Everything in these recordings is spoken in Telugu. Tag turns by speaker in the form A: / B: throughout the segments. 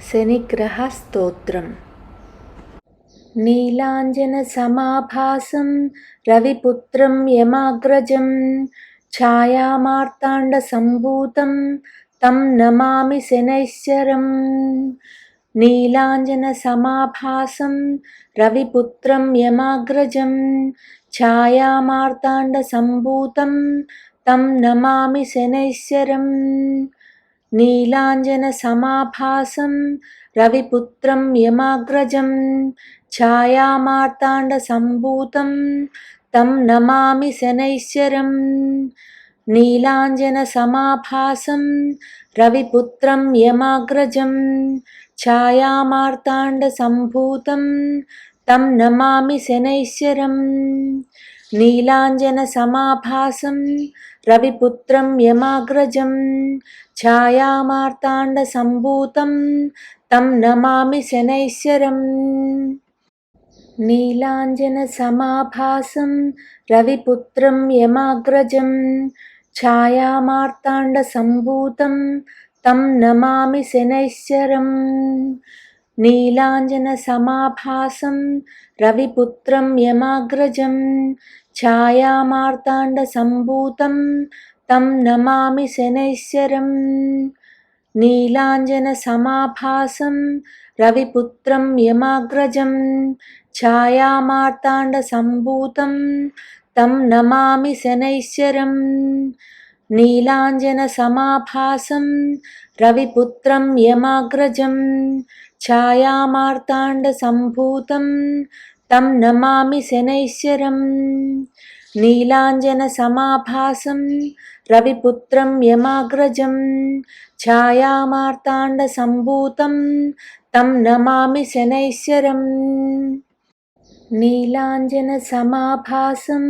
A: శనిగ్రహ స్తోత్రం. నీలాంజనసమాభాసం రవిపుత్రం యమాగ్రజం ఛాయామార్తాండసంభూతం తం నమామి శనైశ్చరం. నీలాంజనసమాభాసం రవిపుత్రం యమాగ్రజం ఛాయామార్తాండసంభూతం తం నమామి శనైశ్చరం. నీలాంజనసమాభాసం రవిపుత్రం యమాగ్రజం ఛాయామార్తాండసంభూతం తం నమామి శనైశ్చరం. నీలాంజనసమాభాసం రవిపుత్రం యమాగ్రజం ఛాయామార్తాండసంభూతం తం నమామి శనైశ్చరం. నీలాంజనసమాభాసం రవిపుత్రం యమాగ్రజం ఛాయామార్తాండసంభూతం తం నమామి శనైశ్చరం. నీలాంజనసమాభాసం రవిపుత్రం యమాగ్రజం ఛాయామార్తాండసంభూతం తం నమామి శనైశ్చరం. నీలాంజనసమాభాసం రవిపుత్రం యమాగ్రజం ఛాయామార్తాండసంభూతం తం నమామి శనైశ్చరం. నీలాంజనసమాభాసం రవిపుత్రం యమాగ్రజం ఛాయామార్తాండసంభూతం తం నమామి శనైశ్చరం. నీలాంజనసమాభాసం రవిపుత్రం యమాగ్రజం ఛాయామార్తాండసంభూతం తం నమామి శనైశ్చరం. నీలాంజనసమాభాసం రవిపుత్రం యమాగ్రజం ఛాయామార్తాండసంభూతం తం నమామి శనైశ్చరం. నీలాంజనసమాభాసం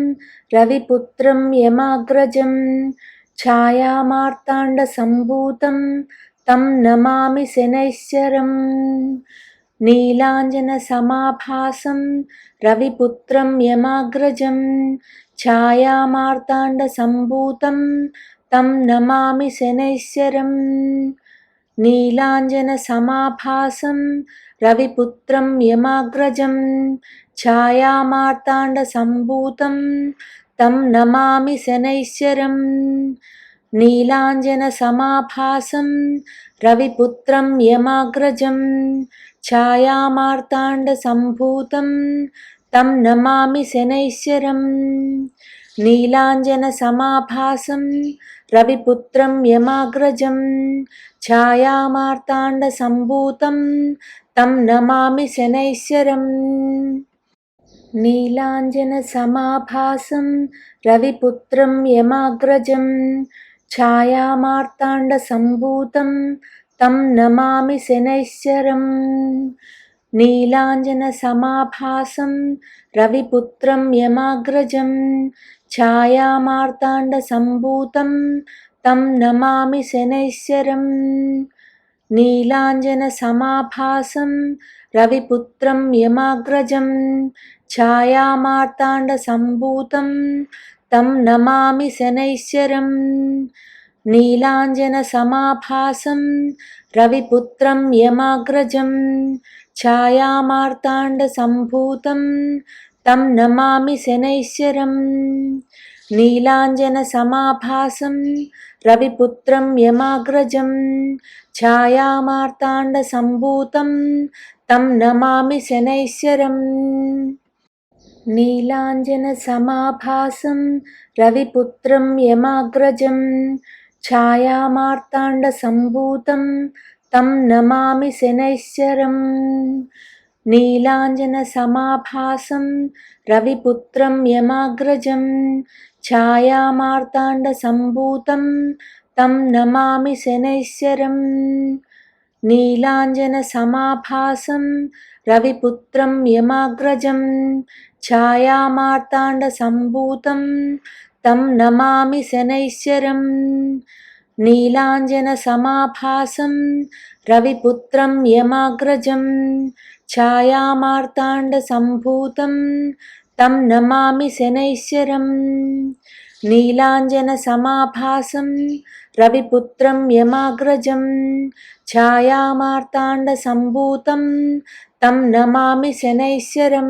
A: రవిపుత్రం యమాగ్రజం ఛాయామార్తాండసంభూతం తం నమామి శనైశ్చరం. నీలాంజనసమాభాసం రవిపుత్రం యమాగ్రజం ఛాయామార్తాండసంభూతం తం నమామి శనైశ్చరం. నీలాంజనసమాభాసం రవిపుత్రం యమాగ్రజం ఛాయామార్తాండసంభూతం తం నమామి శనైశ్చరం. నీలాంజనసమాభాసం రవిపుత్రం యమాగ్రజం ఛాయామార్తాండసంభూతం తం నమామి శనైశ్చరం. నీలాంజనసమాభాసం రవిపుత్రం యమాగ్రజం ఛాయామార్తాండసంభూతం తం నమామి శనైశ్చరం. నీలాంజనసమాభాసం రవిపుత్రం యమాగ్రజం ఛాయామార్తాండసంభూతం తం నమామి శనైశ్చరం. నీలాంజనసమాభాసం రవిపుత్రం యమాగ్రజం ఛాయామార్తాండసంభూతం తం నమామి శనైశ్చరం. నీలాంజనసమాభాసం రవిపుత్రం యమాగ్రజం ఛాయామార్తాండసంభూతం తం నమామి శనైశ్చరం. నీలాంజనసమాభాసం రవిపుత్రం యమాగ్రజం ఛాయామార్తాండసంభూతం తం నమామి శనైశ్చరం. నీలాంజనసమాభాసం రవిపుత్రం యమాగ్రజం ఛాయామార్తాండసంభూతం తం నమామి శనైశ్చరం. నీలాంజనసమాభాసం రవిపుత్రం యమాగ్రజం ఛాయామార్తాండసంభూతం తం నమామి శనైశ్చరం. నీలాంజనసమాభాసం రవిపుత్రం యమాగ్రజం ఛాయామార్తాండసంభూతం తం నమామి శనైశ్చరం. నీలాంజనసమాభాసం రవిపుత్రం యమాగ్రజం ఛాయామార్తాండసంభూతం తం నమామి శనైశ్చరం. నీలాంజనసమాభాసం రవిపుత్రం యమాగ్రజం ఛాయామార్తాండసంభూతం తం నమామి శనైశ్చరం. నీలాంజనసమాభాసం రవిపుత్రం యమాగ్రజం ఛాయామార్తాండసంభూతం తం నమామి శనైశ్చరం.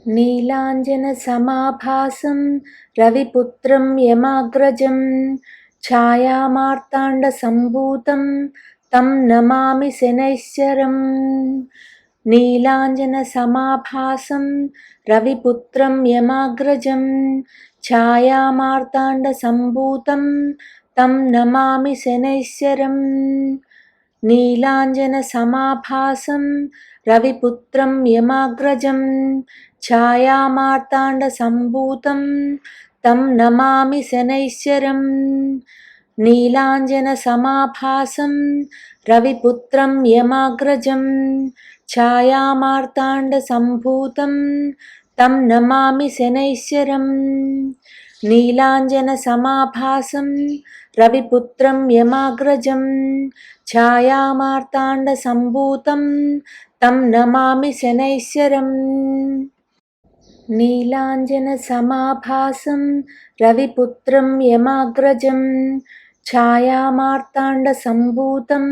A: నీలాంజనసమాభాసం రవిపుత్రం యమాగ్రజం ఛాయామార్తాండసంభూతం తం నమామి శనైశ్చరం. నీలాంజనసమాభాసం రవిపుత్రం యమాగ్రజం ఛాయామార్తాండసంభూతం తం నమామి శనైశ్చరం. నీలాంజనసమాభాసం రవిపుత్రం యమాగ్రజం ఛాయామార్తాండసంభూతం తం నమామి శనైశ్చరం. నీలాంజనసమాభాసం రవిపుత్రం యమాగ్రజం ఛాయామార్తాండసంభూతం తం నమామి శనైశ్చరం. నీలాంజనసమాభాసం రవిపుత్రం యమాగ్రజం ఛాయామార్తాండసంభూతం తం నమామి శనైశ్చరం. నీలాంజనసమాభాసం రవిపుత్రం యమాగ్రజం ఛాయామార్తాండసంభూతం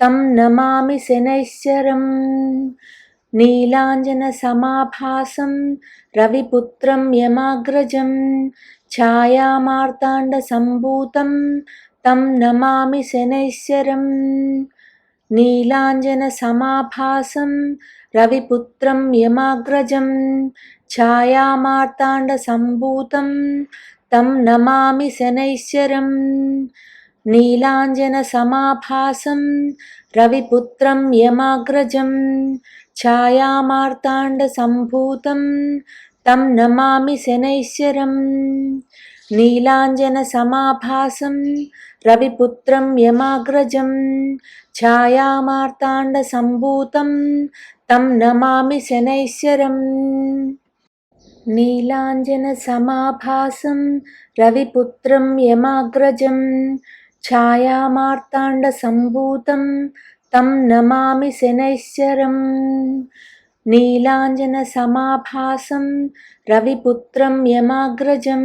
A: తం నమామి శనైశ్చరం. నీలాంజనసమాభాసం రవిపుత్రం యమాగ్రజం ఛాయామార్తాండసంభూతం తం నమామి శనైశ్చరం. నీలాంజనసమాభాసం రవిపుత్రం యమాగ్రజం ఛాయామార్తాండసంభూతం తం నమామి శనైశ్చరం. నీలాంజనసమాభాసం రవిపుత్రం యమాగ్రజం ఛాయామార్తాండసంభూతం తం నమామి శనైశ్చరం. నీలాంజనసమాభాసం రవిపుత్రం యమాగ్రజం ఛాయామార్తాండసంభూతం తం నమామి శనైశ్చరం. నీలాంజనసమాభాసం రవిపుత్రం యమాగ్రజం ఛాయామార్తాండసంభూతం తం నమామి శనైశ్చరం. నీలాంజనసమాభాసం రవిపుత్రం యమాగ్రజం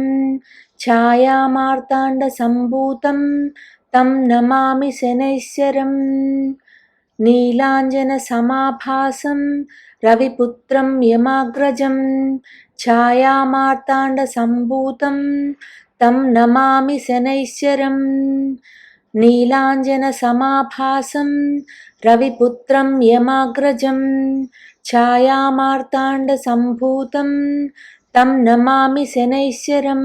A: ఛాయామార్తాండసంభూతం తం నమామి శనైశ్చరం. నీలాంజనసమాభాసం రవిపుత్రం యమాగ్రజం ఛాయామార్తాండసంభూతం తం నమామి శనైశ్చరం. నీలాంజనసమాభాసం రవిపుత్రం యమాగ్రజం ఛాయామార్తాండసంభూతం తం నమామి శనైశ్చరం.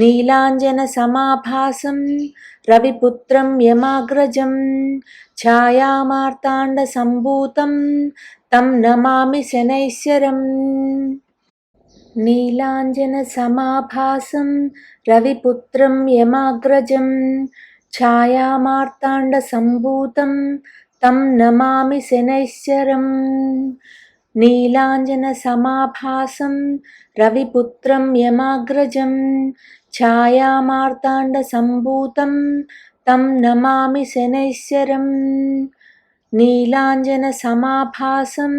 A: నీలాంజనసమాభాసం రవిపుత్రం యమాగ్రజం ఛాయామార్తాండసంభూతం తం నమామి శనైశ్చరం. నీలాంజనసమాభాసం రవిపుత్రం యమాగ్రజం ఛాయామార్తాండసంభూతం తం నమామి శనైశ్చరం. నీలాంజనసమాభాసం రవిపుత్రం యమాగ్రజం ఛాయామార్తాండసంభూతం తం నమామి శనైశ్చరం. నీలాంజనసమాభాసం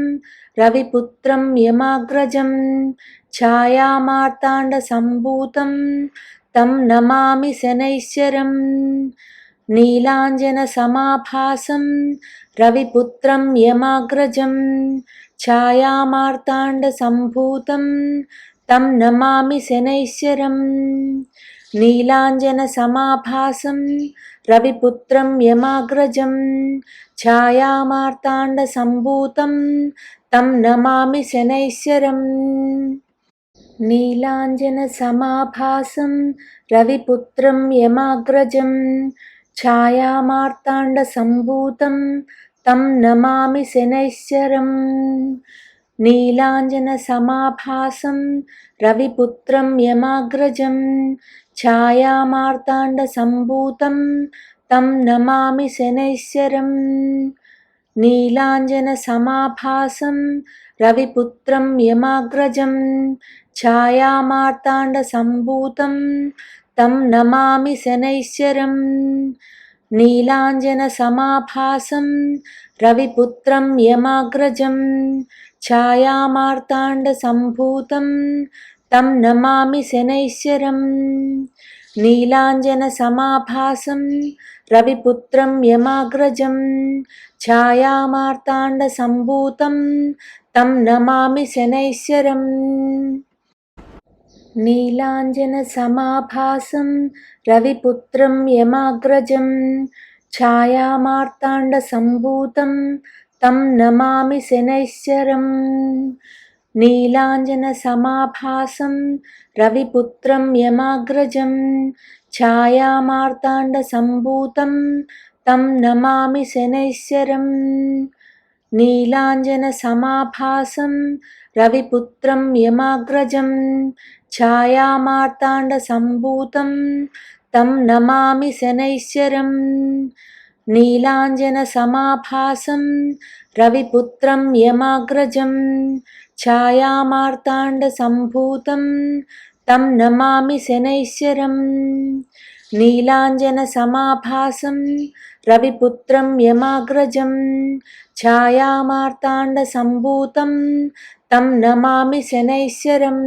A: రవిపుత్రం యమాగ్రజం ఛాయామార్తాండసంభూతం తం నమామి శనైశ్చరం. నీలాంజనసమాభాసం రవిపుత్రం యమాగ్రజం ఛాయామార్తాండసంభూతం తం నమామి శనైశ్చరం. నీలాంజనసమాభాసం రవిపుత్రం యమాగ్రజం ఛాయామార్తాండసంభూతం తం నమామి శనైశ్చరం. నీలాంజనసమాభాసం రవిపుత్రం యమాగ్రజం ఛాయామార్తాండసంభూతం తం నమామి శనైశ్చరం. నీలాంజనసమాభాసం రవిపుత్రం యమాగ్రజం ఛాయామార్తాండసంభూతం తం నమామి శనైశ్చరం. నీలాంజనసమాభాసం రవిపుత్రం యమాగ్రజం ఛాయామార్తాండసంభూతం తం నమామి శనైశ్చరం. నీలాంజనసమాభాసం రవిపుత్రం యమాగ్రజం ఛాయామార్తాండసంభూతం తం నమామి శనైశ్చరం. నీలాంజనసమాభాసం రవిపుత్రం యమాగ్రజం ఛాయామార్తాండసంభూతం తం నమామి శనైశ్వరం. నీలాంజనసమాభాసం రవిపుత్రం యమాగ్రజం ఛాయామార్తాండసంభూతం తం నమామి శనైశ్వరం. నీలాంజనసమాభాసం రవిపుత్రం యమాగ్రజం ఛాయామార్తాండసంభూతం తం నమామి శనైశ్వరం. నీలాంజనసమాభాసం రవిపుత్రం యమాగ్రజం ఛాయామార్తాండసంభూతం తం నమామి శనైశ్వరం. నీలాంజనసమాభాసం రవిపుత్రం యమాగ్రజం ఛాయామార్తాండసంభూతం తం నమామి శనైశ్వరం. నీలాంజనసమాభాసం రవిపుత్రం యమాగ్రజం ఛాయామార్తాండసంభూతం తం నమామి శనైశ్వరం. నీలాంజనసమాభాసం రవిపుత్రం యమాగ్రజం ఛాయామార్తాండసంభూతం తం నమామి శనైశ్వరం. నీలాంజనసమాభాసం రవిపుత్రం యమాగ్రజం ఛాయామార్తాండసంభూతం తం నమామి శనైశ్వరం.